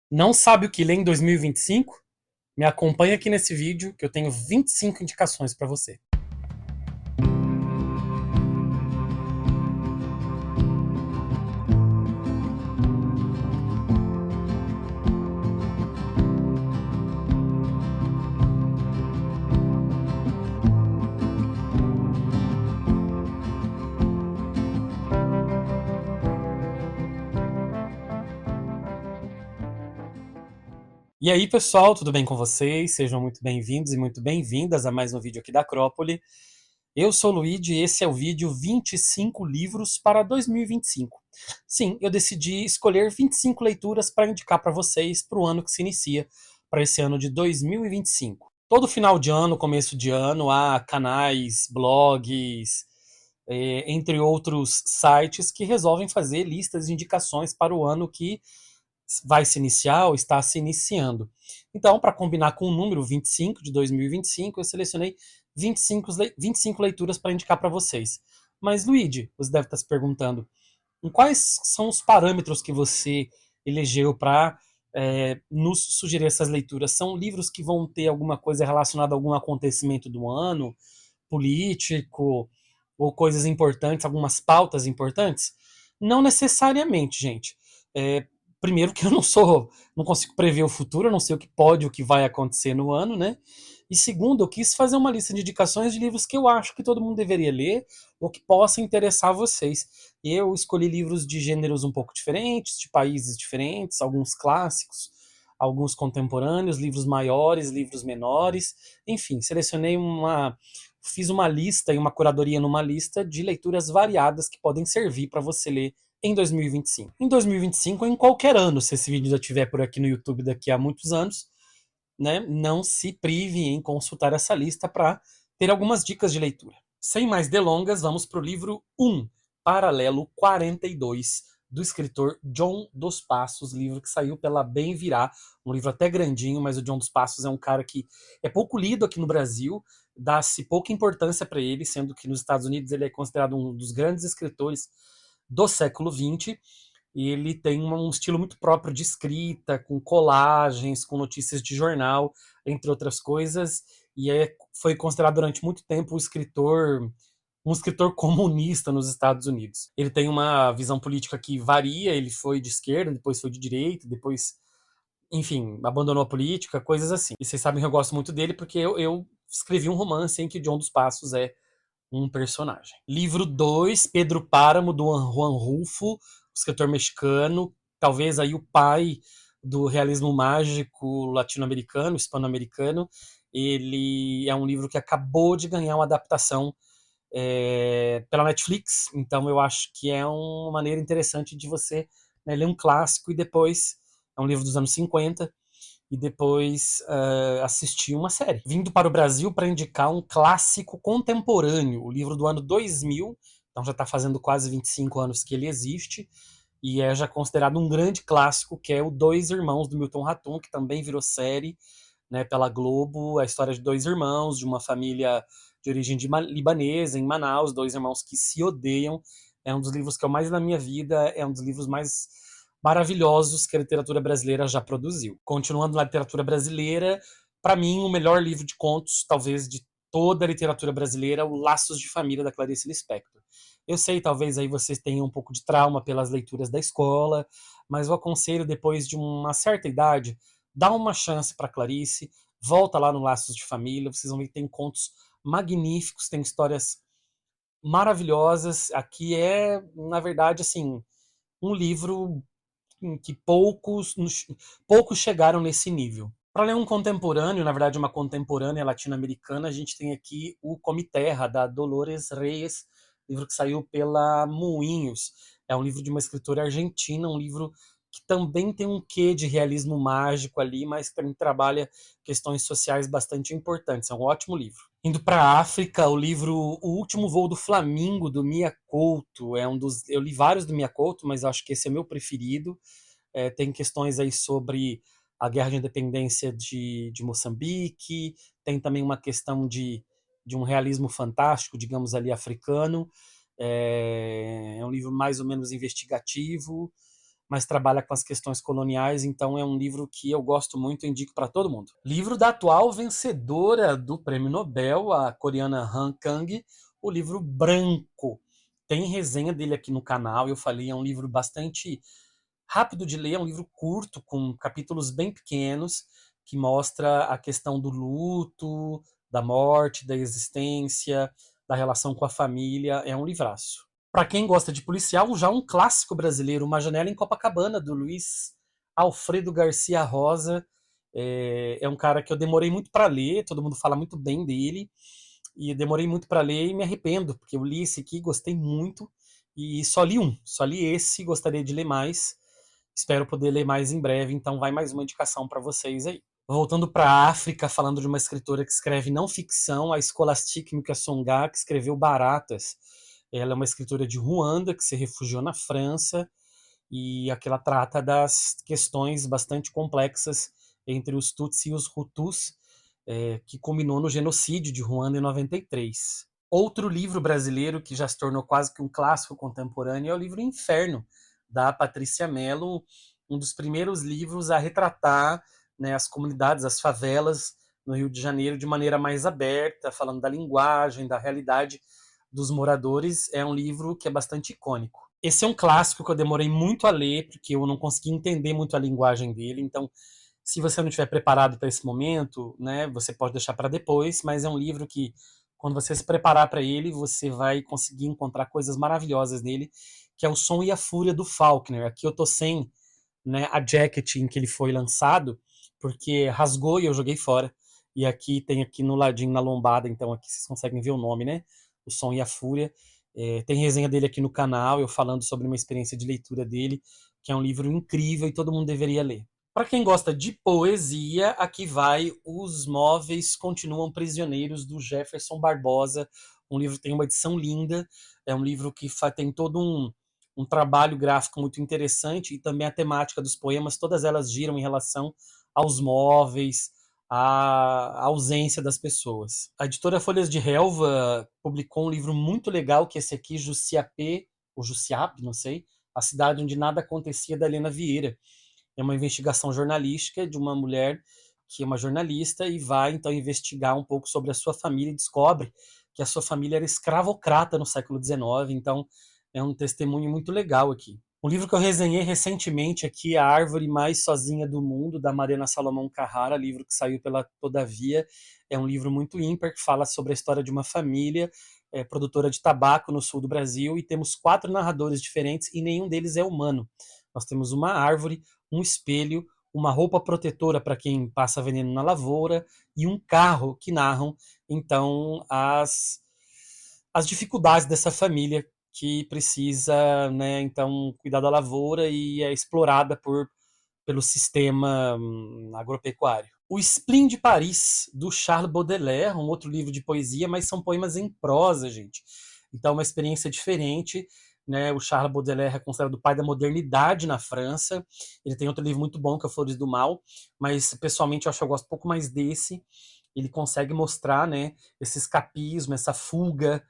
Não sabe o que ler em 2025? Me acompanha aqui nesse vídeo que eu tenho 25 indicações para você. E aí, pessoal, tudo bem com vocês? Sejam muito bem-vindos e muito bem-vindas a mais um vídeo aqui da Acrópole. Eu sou o Luigi e esse é o vídeo 25 livros para 2025. Sim, eu decidi escolher 25 leituras para indicar para vocês para o ano que se inicia, para esse ano de 2025. Todo final de ano, começo de ano, há canais, blogs, entre outros sites que resolvem fazer listas de indicações para o ano que vai se iniciar ou está se iniciando. Então, para combinar com o número 25 de 2025, eu selecionei 25 leituras para indicar para vocês. Mas, Luigi, você deve estar se perguntando, em quais são os parâmetros que você elegeu para nos sugerir essas leituras? São livros que vão ter alguma coisa relacionada a algum acontecimento do ano, político, ou coisas importantes, algumas pautas importantes? Não necessariamente, gente. É, primeiro que eu não consigo prever o futuro, eu não sei o que pode, o que vai acontecer no ano, né? E segundo, eu quis fazer uma lista de indicações de livros que eu acho que todo mundo deveria ler ou que possa interessar vocês. Eu escolhi livros de gêneros um pouco diferentes, de países diferentes, alguns clássicos, alguns contemporâneos, livros maiores, livros menores, enfim, fiz uma lista e uma curadoria numa lista de leituras variadas que podem servir para você ler em 2025. Em 2025 ou em qualquer ano, se esse vídeo já estiver por aqui no YouTube daqui a muitos anos, né, não se prive em consultar essa lista para ter algumas dicas de leitura. Sem mais delongas, vamos para o livro 1, Paralelo 42, do escritor John dos Passos, livro que saiu pela Bem Virá, um livro até grandinho, mas o John dos Passos é um cara que é pouco lido aqui no Brasil, dá-se pouca importância para ele, sendo que nos Estados Unidos ele é considerado um dos grandes escritores do século XX, e ele tem um estilo muito próprio de escrita, com colagens, com notícias de jornal, entre outras coisas, e foi considerado durante muito tempo um escritor comunista nos Estados Unidos. Ele tem uma visão política que varia, ele foi de esquerda, depois foi de direita, depois, enfim, abandonou a política, coisas assim. E vocês sabem que eu gosto muito dele porque eu escrevi um romance em que John dos Passos é um personagem. Livro 2, Pedro Páramo, do Juan Rulfo, escritor mexicano, talvez aí o pai do realismo mágico latino-americano, hispano-americano. Ele é um livro que acabou de ganhar uma adaptação pela Netflix, então eu acho que é uma maneira interessante de você, né, ler um clássico e depois, é um livro dos anos 50, e depois assistir uma série. Vindo para o Brasil para indicar um clássico contemporâneo, o livro do ano 2000, então já está fazendo quase 25 anos que ele existe, e é já considerado um grande clássico, que é o Dois Irmãos, do Milton Ratum, que também virou série, né, pela Globo, a história de dois irmãos, de uma família de origem libanesa, em Manaus, dois irmãos que se odeiam. É um dos livros que eu mais li na minha vida, é um dos livros mais maravilhosos que a literatura brasileira já produziu. Continuando na literatura brasileira, para mim, o melhor livro de contos, talvez, de toda a literatura brasileira, o Laços de Família, da Clarice Lispector. Eu sei, talvez aí vocês tenham um pouco de trauma pelas leituras da escola, mas eu aconselho, depois de uma certa idade, dá uma chance para Clarice, volta lá no Laços de Família, vocês vão ver que tem contos magníficos, tem histórias maravilhosas. Aqui é, na verdade, assim, um livro em que poucos chegaram nesse nível. Para ler um contemporâneo, na verdade uma contemporânea latino-americana, a gente tem aqui o Come Terra, da Dolores Reyes, livro que saiu pela Moinhos. É um livro de uma escritora argentina, um livro que também tem um quê de realismo mágico ali, mas que também trabalha questões sociais bastante importantes. É um ótimo livro. Indo para a África, o livro O Último Voo do Flamingo, do Mia Couto, eu li vários do Mia Couto, mas acho que esse é meu preferido. Tem questões aí sobre a guerra de independência de Moçambique, tem também uma questão de um realismo fantástico, digamos ali, africano. É um livro mais ou menos investigativo, mas trabalha com as questões coloniais, então é um livro que eu gosto muito e indico para todo mundo. Livro da atual vencedora do Prêmio Nobel, a coreana Han Kang, o livro Branco. Tem resenha dele aqui no canal, eu falei, é um livro bastante rápido de ler, é um livro curto, com capítulos bem pequenos, que mostra a questão do luto, da morte, da existência, da relação com a família. É um livraço. Para quem gosta de policial, já um clássico brasileiro, Uma Janela em Copacabana, do Luiz Alfredo Garcia Rosa. É um cara que eu demorei muito para ler, todo mundo fala muito bem dele, e eu demorei muito para ler e me arrependo, porque eu li esse aqui, gostei muito, e só li esse, gostaria de ler mais. Espero poder ler mais em breve, então vai mais uma indicação para vocês aí. Voltando para a África, falando de uma escritora que escreve não ficção, a Scholastique Mukasonga, que escreveu Baratas. Ela é uma escritora de Ruanda, que se refugiou na França, e aqui ela trata das questões bastante complexas entre os Tutsi e os Hutus, que culminou no genocídio de Ruanda em 93. Outro livro brasileiro que já se tornou quase que um clássico contemporâneo é o livro Inferno, da Patrícia Mello, um dos primeiros livros a retratar, né, as comunidades, as favelas no Rio de Janeiro de maneira mais aberta, falando da linguagem, da realidade dos moradores. É um livro que é bastante icônico. Esse é um clássico que eu demorei muito a ler, porque eu não consegui entender muito a linguagem dele, então se você não estiver preparado para esse momento, né, você pode deixar para depois, mas é um livro que, quando você se preparar para ele, você vai conseguir encontrar coisas maravilhosas nele, que é O Som e a Fúria do Faulkner. Aqui eu tô sem, né, a jacket em que ele foi lançado, porque rasgou e eu joguei fora. E aqui tem aqui no ladinho, na lombada, então aqui vocês conseguem ver o nome, né? O Som e a Fúria. Tem resenha dele aqui no canal, eu falando sobre uma experiência de leitura dele, que é um livro incrível e todo mundo deveria ler. Para quem gosta de poesia, aqui vai Os Móveis Continuam Prisioneiros, do Jefferson Barbosa. Um livro que tem uma edição linda, é um livro que tem todo um trabalho gráfico muito interessante, e também a temática dos poemas, todas elas giram em relação aos móveis, à ausência das pessoas. A editora Folhas de Relva publicou um livro muito legal, que é esse aqui, Jussiapê, ou Jussiap, não sei, A Cidade Onde Nada Acontecia, da Helena Vieira. É uma investigação jornalística de uma mulher que é uma jornalista e vai então investigar um pouco sobre a sua família e descobre que a sua família era escravocrata no século XIX, então é um testemunho muito legal aqui. Um livro que eu resenhei recentemente aqui, A Árvore Mais Sozinha do Mundo, da Mariana Salomão Carrara, livro que saiu pela Todavia. É um livro muito ímpar, que fala sobre a história de uma família produtora de tabaco no sul do Brasil, e temos 4 narradores diferentes e nenhum deles é humano. Nós temos uma árvore, um espelho, uma roupa protetora para quem passa veneno na lavoura e um carro que narram, então, as dificuldades dessa família que precisa, né, então, cuidar da lavoura e é explorada pelo sistema agropecuário. O Spleen de Paris, do Charles Baudelaire, um outro livro de poesia, mas são poemas em prosa, gente. Então, uma experiência diferente. Né? O Charles Baudelaire é considerado o pai da modernidade na França. Ele tem outro livro muito bom, que é o Flores do Mal, mas pessoalmente eu acho que eu gosto um pouco mais desse. Ele consegue mostrar, né, esse escapismo, essa fuga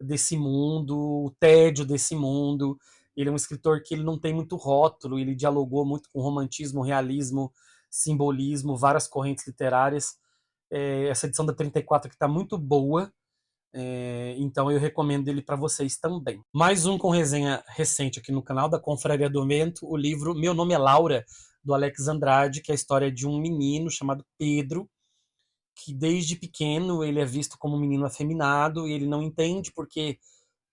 desse mundo, o tédio desse mundo. Ele é um escritor que ele não tem muito rótulo, ele dialogou muito com romantismo, realismo, simbolismo, várias correntes literárias. Essa edição da 34 aqui está muito boa, então eu recomendo ele para vocês também. Mais um com resenha recente aqui no canal da Confraria do Vento, o livro Meu Nome é Laura, do Alex Andrade, que é a história de um menino chamado Pedro, que desde pequeno ele é visto como um menino afeminado, e ele não entende porque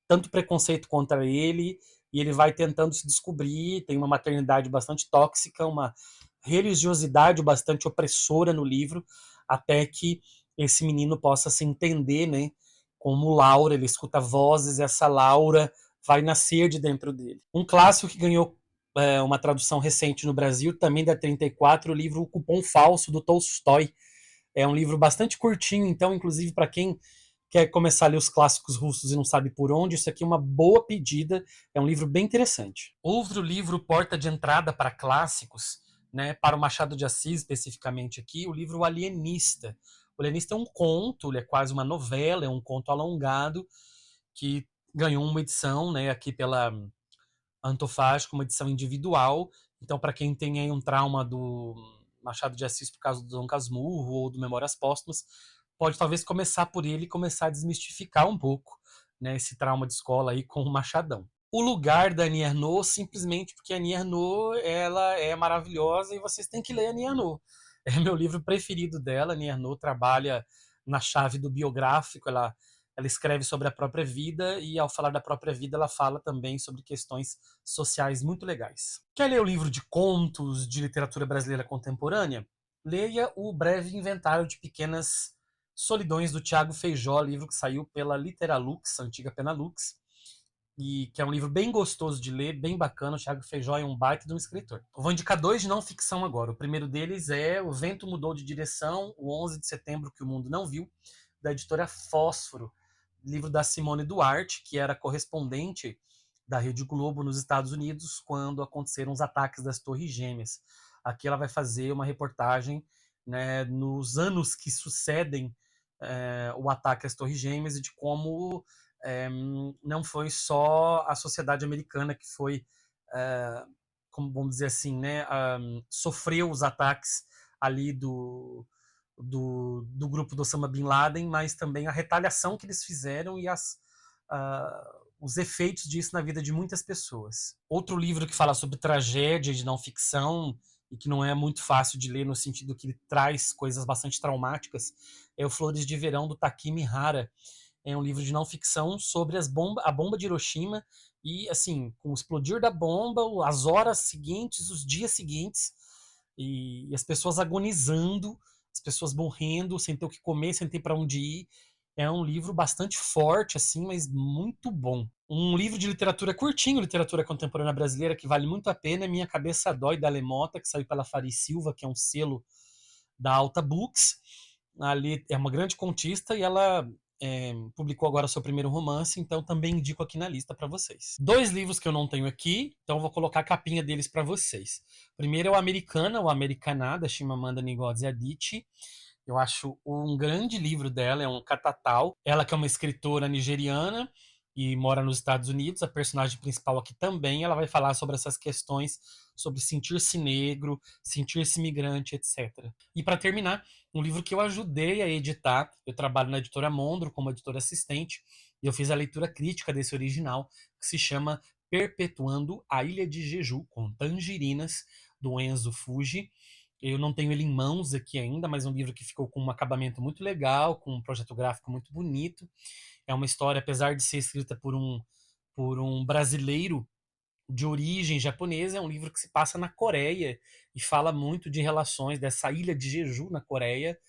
tanto preconceito contra ele, e ele vai tentando se descobrir. Tem uma maternidade bastante tóxica, uma religiosidade bastante opressora no livro, até que esse menino possa se entender, né, como Laura. Ele escuta vozes e essa Laura vai nascer de dentro dele. Um clássico que ganhou uma tradução recente no Brasil, também da 34, o livro O Cupom Falso, do Tolstói. É um livro bastante curtinho, então, inclusive, para quem quer começar a ler os clássicos russos e não sabe por onde, isso aqui é uma boa pedida, é um livro bem interessante. Outro livro, porta de entrada para clássicos, né, para o Machado de Assis especificamente aqui, o livro O Alienista. O Alienista é um conto, ele é quase uma novela, é um conto alongado, que ganhou uma edição, né, aqui Antofágico, uma edição individual. Então, para quem tem aí um trauma do Machado de Assis por causa do Dom Casmurro ou do Memórias Póstumas, pode talvez começar por ele e começar a desmistificar um pouco, né, esse trauma de escola aí com o Machadão. O Lugar da Annie Ernaux, simplesmente porque a Annie Ernaux, ela é maravilhosa e vocês têm que ler a Annie Ernaux. É meu livro preferido dela. A Annie Ernaux trabalha na chave do biográfico, ela escreve sobre a própria vida e, ao falar da própria vida, ela fala também sobre questões sociais muito legais. Quer ler o livro de contos de literatura brasileira contemporânea? Leia o Breve Inventário de Pequenas Solidões, do Tiago Feijó, livro que saiu pela Literalux, antiga Penalux, e que é um livro bem gostoso de ler, bem bacana. O Tiago Feijó é um baita de um escritor. Eu vou indicar 2 de não ficção agora. O primeiro deles é O Vento Mudou de Direção, o 11 de setembro que o mundo não viu, da editora Fósforo, livro da Simone Duarte, que era correspondente da Rede Globo nos Estados Unidos quando aconteceram os ataques das Torres Gêmeas. Aqui ela vai fazer uma reportagem, né, nos anos que sucedem o ataque às Torres Gêmeas e de como não foi só a sociedade americana que foi, como vamos dizer assim, né, sofreu os ataques ali do grupo do Osama Bin Laden, mas também a retaliação que eles fizeram e os efeitos disso na vida de muitas pessoas. Outro livro que fala sobre tragédia de não ficção e que não é muito fácil de ler no sentido que ele traz coisas bastante traumáticas é o Flores de Verão, do Taki Mihara. É um livro de não ficção sobre a bomba de Hiroshima e, assim, com o explodir da bomba, as horas seguintes, os dias seguintes, e as pessoas agonizando, as pessoas morrendo, sem ter o que comer, sem ter para onde ir. É um livro bastante forte, assim, mas muito bom. Um livro de literatura curtinho, literatura contemporânea brasileira, que vale muito a pena, é Minha Cabeça Dói, da Lemota, que saiu pela Faris Silva, que é um selo da Alta Books. Ali é uma grande contista e ela publicou agora seu primeiro romance, então também indico aqui na lista para vocês. 2 livros que eu não tenho aqui, então vou colocar a capinha deles para vocês. Primeiro é o Americana, o Americaná, da Chimamanda Ngozi Adichie. Eu acho um grande livro dela, é um catatal. Ela que é uma escritora nigeriana e mora nos Estados Unidos, a personagem principal aqui também, ela vai falar sobre essas questões, sobre sentir-se negro, sentir-se migrante, etc. E para terminar, um livro que eu ajudei a editar, eu trabalho na editora Mondro como editora assistente, e eu fiz a leitura crítica desse original, que se chama Perpetuando a Ilha de Jeju, com Tangerinas, do Enzo Fuji. Eu não tenho ele em mãos aqui ainda, mas é um livro que ficou com um acabamento muito legal, com um projeto gráfico muito bonito. É uma história, apesar de ser escrita por um brasileiro de origem japonesa, é um livro que se passa na Coreia e fala muito de relações dessa ilha de Jeju na Coreia,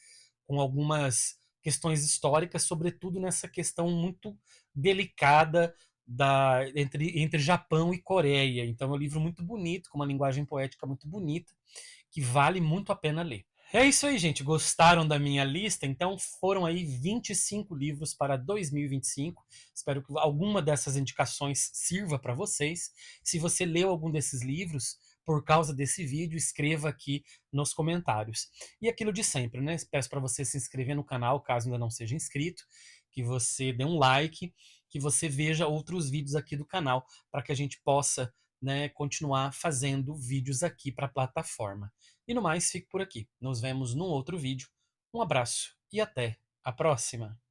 com algumas questões históricas, sobretudo nessa questão muito delicada entre Japão e Coreia. Então é um livro muito bonito, com uma linguagem poética muito bonita, que vale muito a pena ler. É isso aí, gente. Gostaram da minha lista? Então foram aí 25 livros para 2025. Espero que alguma dessas indicações sirva para vocês. Se você leu algum desses livros por causa desse vídeo, escreva aqui nos comentários. E aquilo de sempre, né? Peço para você se inscrever no canal, caso ainda não seja inscrito, que você dê um like, que você veja outros vídeos aqui do canal, para que a gente possa, né, continuar fazendo vídeos aqui para a plataforma. E no mais, fico por aqui. Nos vemos num outro vídeo. Um abraço e até a próxima!